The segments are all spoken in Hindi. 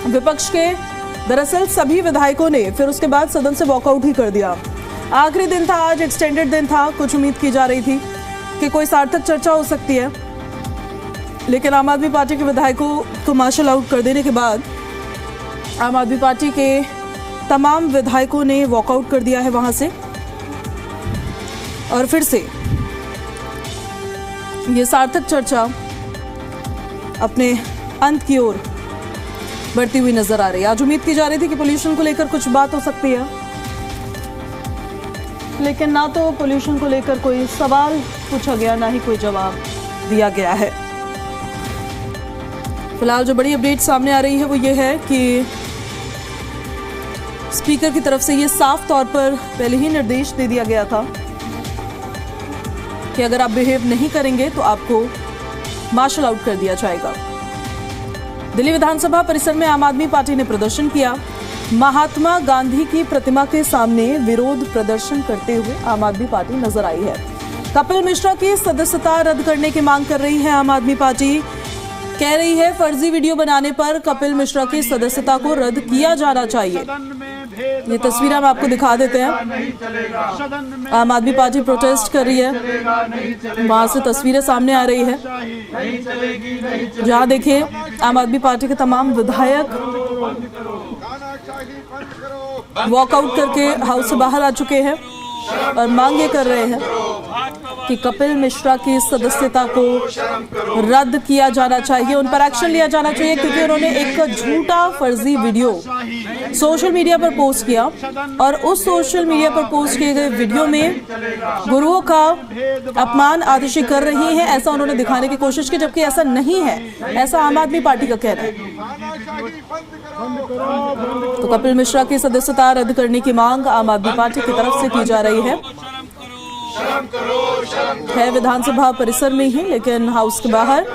विपक्ष के दरअसल सभी विधायकों ने फिर उसके बाद सदन से वॉकआउट ही कर दिया। आखिरी दिन था आज, एक्सटेंडेड दिन था। कुछ उम्मीद की जा रही थी कि कोई सार्थक चर्चा हो सकती है, लेकिन आम आदमी पार्टी के विधायकों को मार्शल आउट कर देने के बाद आम आदमी पार्टी के तमाम विधायकों ने वॉकआउट कर दिया है वहां से, और फिर से ये सार्थक चर्चा अपने अंत की ओर बढ़ती हुई नजर आ रही है। आज उम्मीद की जा रही थी कि पोल्यूशन को लेकर कुछ बात हो सकती है, लेकिन ना तो पोल्यूशन को लेकर कोई सवाल पूछा गया, ना ही कोई जवाब दिया गया है। फिलहाल जो बड़ी अपडेट सामने आ रही है वो ये है कि स्पीकर की तरफ से ये साफ तौर पर पहले ही निर्देश दे दिया गया था कि अगर आप बिहेव नहीं करेंगे तो आपको मार्शल आउट कर दिया जाएगा। दिल्ली विधानसभा परिसर में आम आदमी पार्टी ने प्रदर्शन किया। महात्मा गांधी की प्रतिमा के सामने विरोध प्रदर्शन करते हुए आम आदमी पार्टी नजर आई है। कपिल मिश्रा की सदस्यता रद्द करने की मांग कर रही है आम आदमी पार्टी। कह रही है फर्जी वीडियो बनाने पर कपिल मिश्रा की सदस्यता को रद्द किया जाना चाहिए। ये तस्वीर हम आपको दिखा देते हैं। आम आदमी पार्टी प्रोटेस्ट कर रही है, वहां से तस्वीरें सामने आ रही है, जहां देखिए आम आदमी पार्टी के तमाम विधायक वॉकआउट करके हाउस से बाहर आ चुके हैं और मांग ये कर रहे हैं कि कपिल मिश्रा की सदस्यता को रद्द किया जाना चाहिए, उन पर एक्शन लिया जाना चाहिए, क्योंकि उन्होंने एक झूठा फर्जी वीडियो सोशल मीडिया पर पोस्ट किया और उस सोशल मीडिया पर पोस्ट किए गए वीडियो में गुरुओं का अपमान आतिशी कर रही हैं, ऐसा उन्होंने दिखाने की कोशिश की, जबकि ऐसा नहीं है, ऐसा आम आदमी पार्टी का कहना है। तो कपिल मिश्रा की सदस्यता रद्द करने की मांग आम आदमी पार्टी की तरफ से की जा रही है विधानसभा परिसर में ही, लेकिन हाउस के बाहर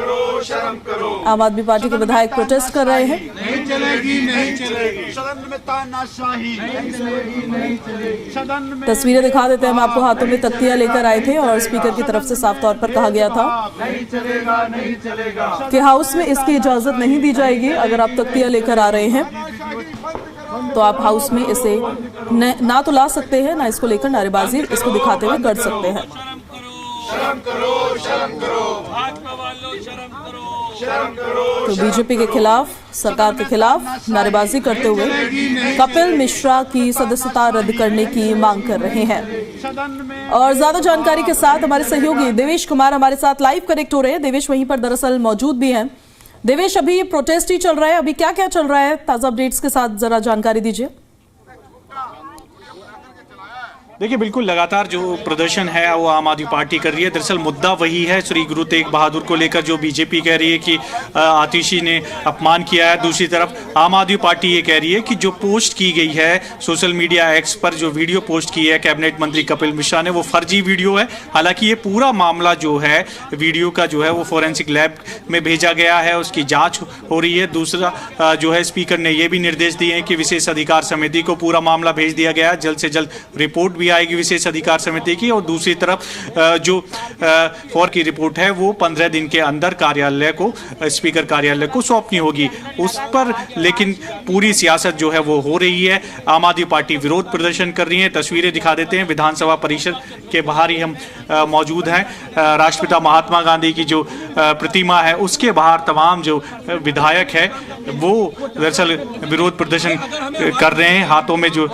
आम आदमी पार्टी के विधायक प्रोटेस्ट कर रहे हैं। नहीं चलेगी, नहीं चलेगी, सदन में तानाशाही नहीं चलेगी, नहीं चलेगी, सदन में। तस्वीरें दिखा देते हैं हम आपको। हाथों में तख्तियां लेकर आए थे और स्पीकर की तरफ से साफ तौर पर कहा गया था नहीं चलेगा, नहीं चलेगा कि हाउस में इसकी इजाजत नहीं दी जाएगी। अगर आप तख्तियां लेकर आ रहे हैं तो आप हाउस में इसे ना तो ला सकते हैं, ना इसको लेकर नारेबाजी इसको दिखाते हुए कर सकते हैं। शर्म करो, शर्म करो, भाजपा वालों शर्म करो, शर्म करो। तो बीजेपी के खिलाफ, सरकार के खिलाफ नारेबाजी करते हुए कपिल मिश्रा की सदस्यता रद्द करने की मांग कर रहे हैं। और ज्यादा जानकारी के साथ हमारे सहयोगी देवेश कुमार हमारे साथ लाइव कनेक्ट हो रहे हैं। देवेश वहीं पर दरअसल मौजूद भी हैं। देवेश, अभी ये प्रोटेस्ट ही चल रहा है, अभी क्या क्या चल रहा है, ताजा अपडेट्स के साथ जरा जानकारी दीजिए। देखिए, बिल्कुल लगातार जो प्रदर्शन है वो आम आदमी पार्टी कर रही है। दरअसल मुद्दा वही है श्री गुरु तेग बहादुर को लेकर, जो बीजेपी कह रही है कि आतिशी ने अपमान किया है। दूसरी तरफ आम आदमी पार्टी ये कह रही है कि जो पोस्ट की गई है सोशल मीडिया एक्स पर, जो वीडियो पोस्ट की है कैबिनेट मंत्री कपिल मिश्रा ने, वो फर्जी वीडियो है। हालांकि ये पूरा मामला जो है वीडियो का जो है वो फोरेंसिक लैब में भेजा गया है, उसकी जाँच हो रही है। दूसरा जो है स्पीकर ने ये भी निर्देश दिए हैं कि विशेष अधिकार समिति को पूरा मामला भेज दिया गया है। जल्द से जल्द रिपोर्ट भी आएगी विशेष अधिकार समिति की, और दूसरी तरफ जो फॉर की रिपोर्ट है वो 15 दिन के अंदर कार्यालय को, स्पीकर कार्यालय को सौंपनी होगी उस पर। लेकिन पूरी सियासत जो है वो हो रही है। आम आदमी पार्टी विरोध प्रदर्शन कर रही है। तस्वीरें दिखा देते हैं। विधानसभा परिसर के बाहर ही हम मौजूद हैं। राष्ट्रपिता महात्मा गांधी की जो प्रतिमा है उसके बाहर तमाम जो विधायक है वो दरअसल विरोध प्रदर्शन कर रहे हैं। हाथों में जो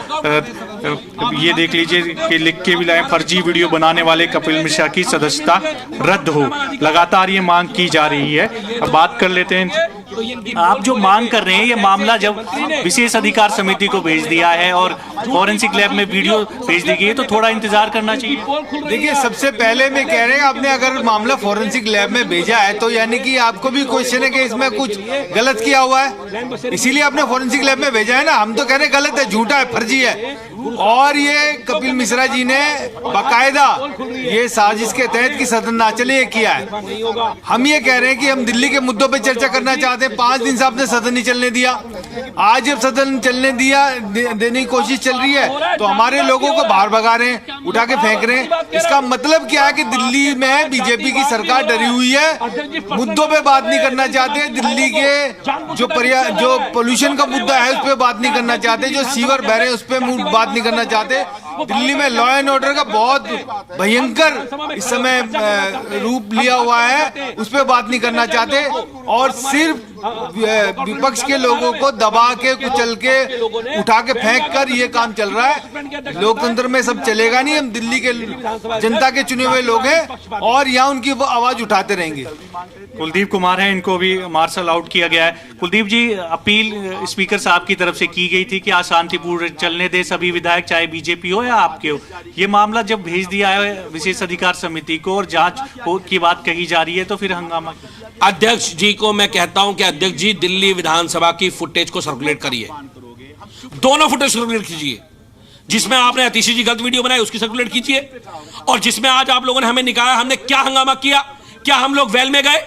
ये देख लीजिए कि लिख के भी लाए, फर्जी वीडियो बनाने वाले कपिल मिश्रा की सदस्यता रद्द हो। लगातार ये मांग की जा रही है। अब बात कर लेते हैं, आप जो मांग कर रहे हैं ये मामला जब विशेष अधिकार समिति को भेज दिया है और फॉरेंसिक लैब में वीडियो भेज दी गई है तो थोड़ा इंतजार करना चाहिए। देखिए, सबसे पहले मैं कह रहे हैं आपने अगर मामला फॉरेंसिक लैब में भेजा है तो यानी कि आपको भी क्वेश्चन है कि इसमें कुछ गलत किया हुआ है, इसीलिए आपने फॉरेंसिक लैब में भेजा है ना। हम तो कह रहे हैं गलत है, झूठा है, फर्जी है। और ये कपिल मिश्रा जी ने बाकायदा ये साजिश के तहत कि सदन ना चले ये किया है। हम ये कह रहे हैं कि हम दिल्ली के मुद्दों पे चर्चा करना चाहते हैं। 5 दिन से आपने सदन नहीं चलने दिया। आज जब सदन चलने देने की कोशिश चल रही है तो हमारे लोगों को बाहर भगा रहे हैं, उठा के फेंक रहे हैं। इसका मतलब क्या है कि दिल्ली में बीजेपी की सरकार डरी हुई है, मुद्दों पे बात नहीं करना चाहते। दिल्ली के जो पोल्यूशन का मुद्दा है उस पर बात नहीं करना चाहते, जो सीवर बह रहे हैं उस पर बात नहीं करना चाहते। दिल्ली में लॉ एंड ऑर्डर का बहुत भयंकर इस समय रूप लिया हुआ है, उस पर बात नहीं करना चाहते और सिर्फ विपक्ष के लोगों को दबा के कुचल के उठा के फेंक कर ये काम चल रहा है। लोकतंत्र में सब चलेगा नहीं। हम दिल्ली के जनता के चुने हुए लोग हैं और यहाँ उनकी आवाज उठाते रहेंगे। कुलदीप कुमार है, इनको भी मार्शल आउट किया गया है। कुलदीप जी, अपील स्पीकर साहब की तरफ से की गई थी कि आज शांतिपूर्ण चलने दे सभी विधायक, चाहे बीजेपी हो या आपके हो। ये मामला जब भेज दिया है विशेष अधिकार समिति को और जांच की बात कही जा रही है तो फिर हंगामा। अध्यक्ष जी को मैं कहता हूं कि अध्यक्ष जी दिल्ली विधानसभा की फुटेज को सर्कुलेट करिए, दोनों फुटेज सर्कुलेट कीजिए। जिसमें आपने आतिशी जी गलत वीडियो बनाई उसकी सर्कुलेट कीजिए, और जिसमें आज आप लोगों ने हमें निकाला हमने क्या हंगामा किया, क्या हम लोग वेल में गए,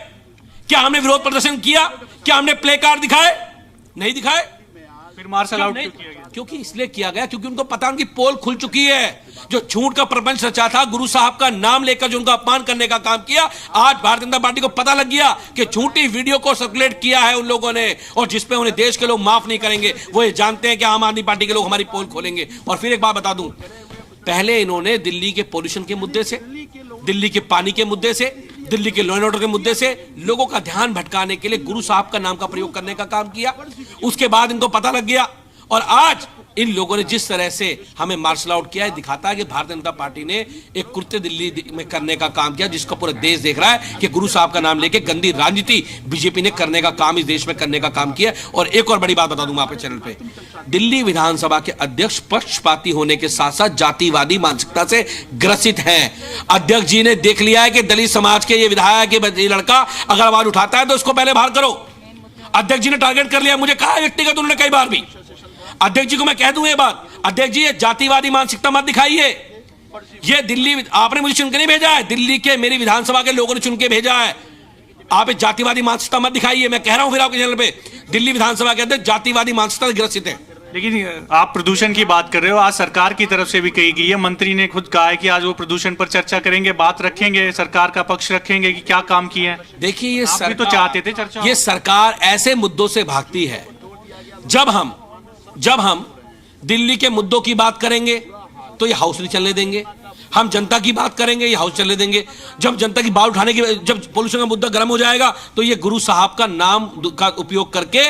क्या हमने विरोध प्रदर्शन किया, क्या हमने प्ले कार्ड दिखाए, नहीं दिखाए। फिर मार्शल आउट क्यों किया गया? क्योंकि इसलिए किया गया क्योंकि उनको पता उनकी पोल खुल चुकी है। जो झूठ का प्रपंच रचा था, गुरु साहब का नाम लेकर जो उनका अपमान करने का काम किया, आज भारतीय जनता पार्टी को पता लग गया कि झूठी वीडियो को सर्कुलेट किया है उन लोगों ने, और जिसपे उन्हें देश के लोग माफ नहीं करेंगे। वो ये जानते हैं कि आम आदमी पार्टी के लोग हमारी पोल खोलेंगे। और फिर एक बात बता दूं, पहले इन्होंने दिल्ली के पोल्यूशन के मुद्दे से, दिल्ली के पानी के मुद्दे से, दिल्ली के लॉ एंड ऑर्डर के मुद्दे से लोगों का ध्यान भटकाने के लिए गुरु साहब का नाम का प्रयोग करने का काम किया। उसके बाद इनको पता लग गया और आज इन लोगों ने जिस तरह से हमें मार्शल आउट किया है, दिखाता है कि भारतीय जनता पार्टी ने एक कृत्य दिल्ली में करने का काम किया, जिसका पूरा देश देख रहा है कि गुरु साहब का नाम लेके गंदी राजनीति बीजेपी ने करने का काम इस देश में करने का काम किया। और एक और बड़ी बात बता दूंगा आपके चैनल पे, दिल्ली विधानसभा के अध्यक्ष पक्षपाती होने के साथ साथ जातिवादी मानसिकता से ग्रसित हैं। अध्यक्ष जी ने देख लिया है कि दलित समाज के ये विधायक, ये लड़का अगर आवाज उठाता है तो उसको पहले बाहर करो। अध्यक्ष जी ने टारगेट कर लिया, मुझे कहा व्यक्तिगत उन्होंने कई बार भी। अध्यक्ष जी को मैं कह दूं ये बात, अध्यक्ष जी ये जातिवादी मानसिकता मत दिखाइए। ये दिल्ली आपने मुझे चुन के नहीं भेजा है, दिल्ली के मेरी विधानसभा के लोगों ने चुन के भेजा है। आप एक जातिवादी मानसिकता मत दिखाइए। मैं कह रहा हूं फिर आपके चैनल पे, दिल्ली विधानसभा के अध्यक्ष जातिवादी मानसिकता से ग्रसित है। लेकिन आप प्रदूषण की बात कर रहे हो, आज सरकार की तरफ से भी कही गई है, मंत्री ने खुद कहा है कि आज वो प्रदूषण पर चर्चा करेंगे, बात रखेंगे, सरकार का पक्ष रखेंगे कि क्या काम किए हैं। देखिए ये सरकार तो चाहते थे चर्चा, ये सरकार ऐसे मुद्दों से भागती है। जब हम दिल्ली के मुद्दों की बात करेंगे तो ये हाउस नहीं चलने देंगे, हम जनता की बात करेंगे ये हाउस चलने देंगे। जब जनता की बात उठाने की, जब पोल्यूशन का मुद्दा गर्म हो जाएगा तो ये गुरु साहब का नाम का उपयोग करके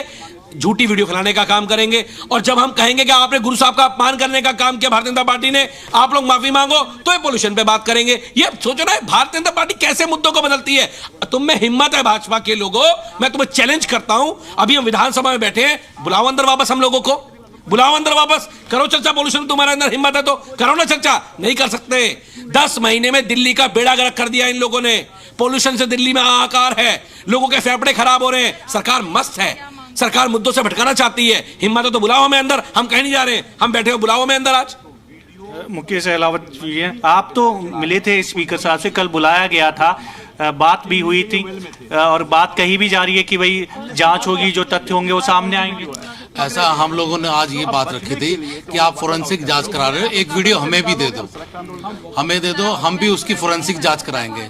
झूठी वीडियो फैलाने का काम करेंगे। और जब हम कहेंगे कि आपने गुरु साहब का अपमान करने का काम किया भारतीय जनता पार्टी ने, आप लोग माफी मांगो, तो ये पोल्यूशन पे बात करेंगे। ये सोचो ना भारतीय जनता पार्टी कैसे मुद्दों को बदलती है। तुम में हिम्मत है भाजपा के लोगों, मैं तुम्हें चैलेंज करता हूं, अभी हम विधानसभा में बैठे हैं, बुलाओ अंदर वापस हम लोगों को, बुलाओ अंदर वापस, करो चर्चा। पोल्यूशन तुम्हारे अंदर हिम्मत है तो करो ना चर्चा। नहीं कर सकते। 10 महीने में दिल्ली का बेड़ा गर्क कर दिया इन लोगों ने। पोल्यूशन से दिल्ली में हाहाकार है, लोगों के फेफड़े खराब हो रहे हैं। सरकार मस्त है, सरकार मुद्दों से भटकाना चाहती है। हिम्मत है तो बुलाओ हमें अंदर, हम कहीं नहीं जा रहे हैं, हम बैठे हो, बुलाओ हमें अंदर। आज मुकेश अहलावत जी हैं, आप तो मिले थे स्पीकर साहब से, कल बुलाया गया था, बात भी हुई थी और बात कही भी जा रही है कि भाई जांच होगी, जो तथ्य होंगे वो सामने आएंगे। ऐसा हम लोगों ने आज ये बात रखी थी कि आप फोरेंसिक जांच करा रहे हो, एक वीडियो हमें भी दे दो, हमें दे दो, हम भी उसकी फोरेंसिक जांच कराएंगे।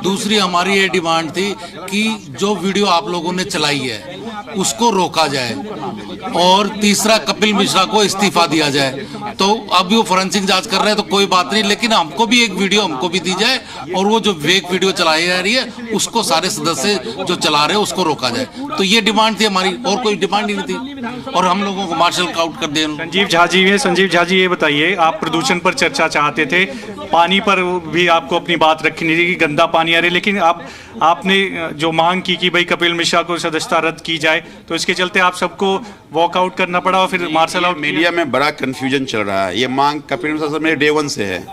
दूसरी हमारी ये डिमांड थी कि जो वीडियो आप लोगों ने चलाई है उसको रोका जाए, और तीसरा कपिल मिश्रा को इस्तीफा दिया जाए। तो अब वो फोरेंसिक जांच कर रहे हैं तो कोई बात नहीं, लेकिन हमको भी एक वीडियो हमको भी दी जाए, और वो जो फेक वीडियो चलाई जा रही है उसको सारे सदस्य जो चला रहे हैं उसको रोका जाए। तो ये डिमांड थी हमारी, और कोई डिमांड ही नहीं थी, और हम लोगों को मार्शल आउट कर दें। संजीव झा जी है, संजीव झा जी ये बताइए, आप प्रदूषण पर चर्चा चाहते थे, पानी पर भी आपको अपनी बात रखनी थी कि गंदा पानी आ रहा है, लेकिन आपने जो मांग की कि भाई कपिल मिश्रा को सदस्यता रद्द की जाए, तो इसके चलते आप सबको वॉकआउट करना पड़ा और फिर मार्शल आउट। मीडिया में बड़ा कंफ्यूजन चल रहा है। ये मांग कपिल मिश्रा से मेरे डे 1 से है।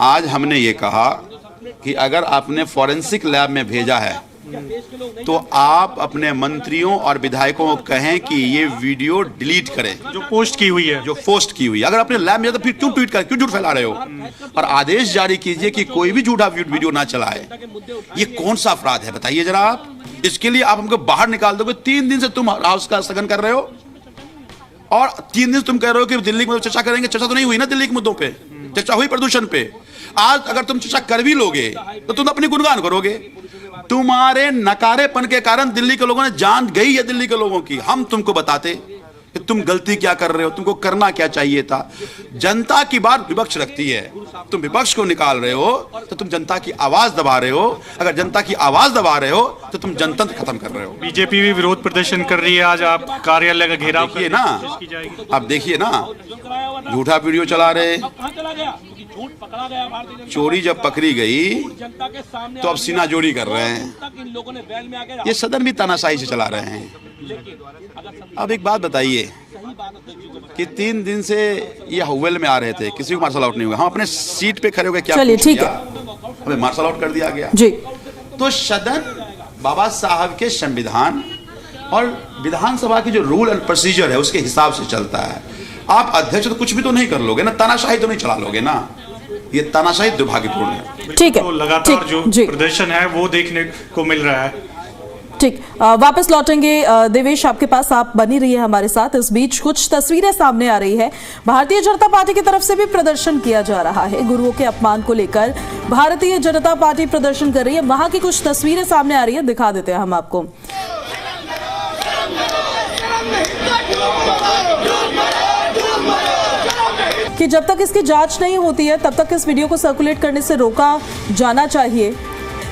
आज हमने ये कहा कि अगर आपने फॉरेंसिक लैब में भेजा है तो आप अपने मंत्रियों और विधायकों को कहें कि ये वीडियो डिलीट करें जो पोस्ट की हुई है। जो पोस्ट की हुई। अगर अपने लैब में तो फिर क्यों ट्वीट करें, क्यों झूठ फैला रहे हो? और आदेश जारी कीजिए कि कोई भी झूठा वीडियो ना चलाए। ये कौन सा अपराध है बताइए जरा आप। इसके लिए आप हमको बाहर निकाल दोगे। 3 दिन से तुम हाउस का स्थगन कर रहे हो और 3 दिन से तुम कह रहे हो कि दिल्ली में चर्चा करेंगे। चर्चा तो नहीं हुई ना दिल्ली के मुद्दों पे, चर्चा हुई प्रदूषण पे। आज अगर तुम चर्चा कर भी लोगे तो तुम अपनी गुणगान करोगे। तुम्हारे नकारेपन के कारण दिल्ली के लोगों ने जान गई है दिल्ली के लोगों की। हम तुमको बताते कि तुम गलती क्या कर रहे हो, तुमको करना क्या चाहिए था। जनता की बात विपक्ष रखती है, तुम विपक्ष को निकाल रहे हो तो तुम जनता की आवाज दबा रहे हो। अगर जनता की आवाज दबा रहे हो तो तुम जनतंत्र खत्म कर रहे हो। बीजेपी भी विरोध प्रदर्शन कर रही है। आज आप कार्यालय का घेराव देखिए ना, अब देखिए ना, झूठा वीडियो चला रहे। चोरी जब पकड़ी गई तो अब सीना जोड़ी कर रहे हैं। ये सदन भी तानाशाही से चला रहे हैं। अब एक बात बताइए कि 3 दिन से ये हवेल में आ रहे थे, किसी को मार्शल आउट नहीं हुआ। हम अपने सीट पे खड़े हो गए, क्या चलिए ठीक है, हमें मार्शल आउट कर दिया गया जी। तो सदन बाबा साहब के संविधान और विधानसभा की जो रूल एंड प्रोसीजर है उसके हिसाब से चलता है। आप अध्यक्ष तो कुछ भी तो नहीं कर लोगे ना, तानाशाही तो नहीं चला लोगे ना। ये तानाशाही दुर्भाग्यपूर्ण है। ठीक है, तो लगातार ठीक, जो जी। प्रदर्शन है वो देखने को मिल रहा है। ठीक, वापस लौटेंगे। देवेश आपके पास, आप बनी रही है हमारे साथ। इस बीच कुछ तस्वीरें सामने आ रही है। भारतीय जनता पार्टी की तरफ से भी प्रदर्शन किया जा रहा है। गुरुओं के अपमान को लेकर भारतीय जनता पार्टी प्रदर्शन कर रही है। वहां की कुछ तस्वीरें सामने आ रही है, दिखा देते हैं हम आपको। कि जब तक इसकी जांच नहीं होती है तब तक इस वीडियो को सर्कुलेट करने से रोका जाना चाहिए,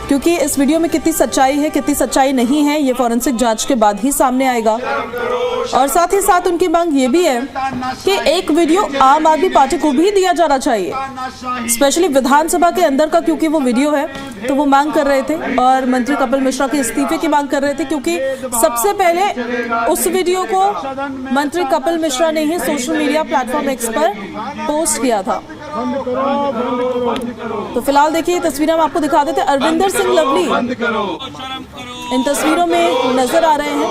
क्योंकि इस वीडियो में कितनी सच्चाई है कितनी सच्चाई नहीं है ये फॉरेंसिक जांच के बाद ही सामने आएगा। और साथ ही साथ उनकी मांग ये भी है कि एक वीडियो आम आदमी पार्टी को भी दिया जाना चाहिए, स्पेशली विधानसभा के अंदर का, क्योंकि वो वीडियो है तो वो मांग कर रहे थे। और मंत्री कपिल मिश्रा के इस्तीफे की मांग कर रहे थे, क्योंकि सबसे पहले उस वीडियो को मंत्री कपिल मिश्रा ने ही सोशल मीडिया प्लेटफॉर्म एक्स पर पोस्ट किया था। तो फिलहाल देखिए तस्वीरें हम आपको दिखा देते हैं। अरविंदर सिंह लवली इन तस्वीरों में नजर आ रहे हैं।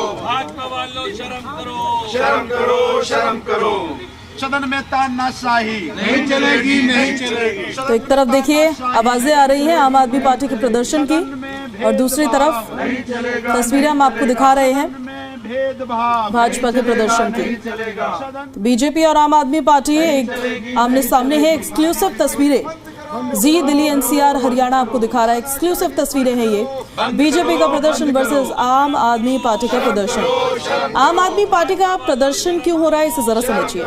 शर्म करो, शर्म करो। सदन में तानाशाही नहीं चलेगी, नहीं चलेगी। तो एक तरफ देखिए आवाजें आ रही हैं आम आदमी पार्टी के प्रदर्शन की, और दूसरी तरफ तस्वीरें हम आपको दिखा रहे हैं भाजपा के प्रदर्शन की। तो बीजेपी और आम आदमी पार्टी एक आमने सामने है। एक्सक्लूसिव तस्वीरें जी दिल्ली एनसीआर हरियाणा आपको दिखा रहा है। एक्सक्लूसिव तस्वीरें हैं ये, बीजेपी का प्रदर्शन वर्सेस आम आदमी पार्टी का प्रदर्शन। आम आदमी पार्टी का प्रदर्शन क्यों हो रहा है इसे जरा समझिए।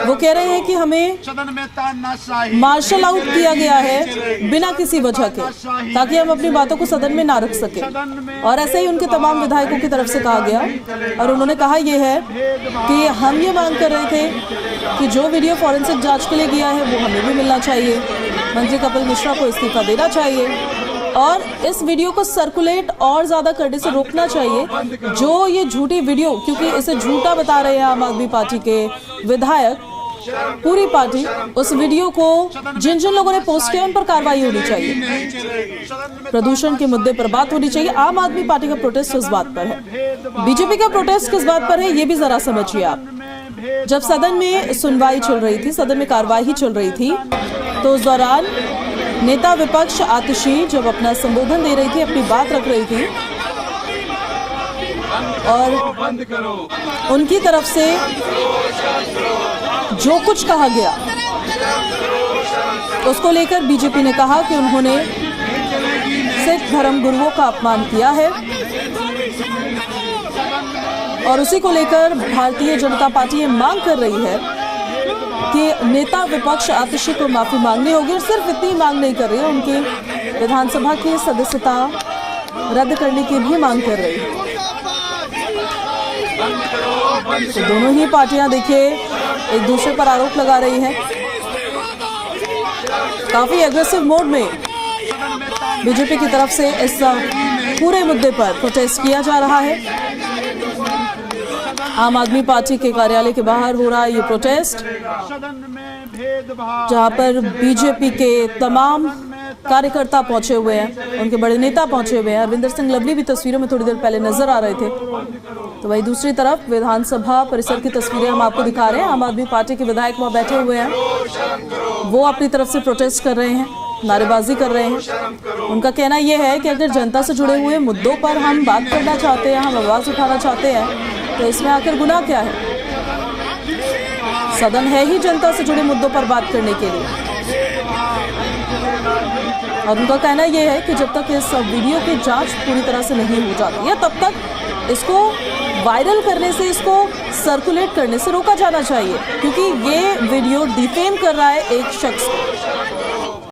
वो कह रहे हैं कि हमें मार्शल आउट किया गया है बिना किसी वजह के, ताकि हम अपनी बातों को सदन में ना रख सके। और ऐसे ही उनके तमाम विधायकों की तरफ से कहा गया, और उन्होंने कहा यह है कि हम ये मांग कर रहे थे कि जो वीडियो फॉरेंसिक जांच के लिए गया है वो हमें भी मिलना चाहिए, मंत्री कपिल मिश्रा को इस्तीफा देना चाहिए, और इस वीडियो को सर्कुलेट और ज्यादा करने से रोकना चाहिए। जो ये झूठी वीडियो, क्योंकि इसे झूठा बता रहे हैं आम आदमी पार्टी के विधायक, पूरी पार्टी, उस वीडियो को जिन जिन लोगों ने पोस्ट किया उन पर कार्रवाई होनी चाहिए। प्रदूषण के मुद्दे पर बात होनी चाहिए। आम आदमी पार्टी का प्रोटेस्ट किस बात पर है, बीजेपी का प्रोटेस्ट किस बात पर है, ये भी जरा समझिए आप। जब सदन में सुनवाई चल रही थी, सदन में कार्यवाही चल रही थी, तो उस दौरान नेता विपक्ष आतिशी जब अपना संबोधन दे रही थी, अपनी बात रख रही थी, और उनकी तरफ से जो कुछ कहा गया उसको लेकर बीजेपी ने कहा कि उन्होंने सिख धर्म गुरुओं का अपमान किया है, और उसी को लेकर भारतीय जनता पार्टी ये मांग कर रही है कि नेता विपक्ष आतिशी को माफी मांगनी होगी। और सिर्फ इतनी मांग नहीं कर रही है, उनकी विधानसभा की सदस्यता रद्द करने की भी मांग कर रही है। तो दोनों ही पार्टियां देखिए एक दूसरे पर आरोप लगा रही हैं। काफी एग्रेसिव मोड में बीजेपी की तरफ से इस पूरे मुद्दे पर प्रोटेस्ट किया जा रहा है। आम आदमी पार्टी के कार्यालय के बाहर हो रहा है ये प्रोटेस्ट, जहां पर बीजेपी के तमाम कार्यकर्ता पहुंचे हुए हैं, उनके बड़े नेता पहुंचे हुए हैं। अरविंदर सिंह लवली भी तस्वीरों में थोड़ी देर पहले नजर आ रहे थे। तो वही दूसरी तरफ विधानसभा परिसर की तस्वीरें हम आपको दिखा रहे हैं। आम आदमी पार्टी के विधायक वहां बैठे हुए हैं, वो अपनी तरफ से प्रोटेस्ट कर रहे हैं, नारेबाजी कर रहे हैं। उनका कहना यह है कि अगर जनता से जुड़े हुए मुद्दों पर हम बात करना चाहते हैं, हम आवाज उठाना चाहते हैं, तो इसमें आखिर गुनाह क्या है? सदन है ही जनता से जुड़े मुद्दों पर बात करने के लिए। और उनका कहना यह है कि जब तक इस वीडियो की जांच पूरी तरह से नहीं हो जाती है, तब तक इसको वायरल करने से, इसको सर्कुलेट करने से रोका जाना चाहिए, क्योंकि ये वीडियो डिफेम कर रहा है एक शख्स को।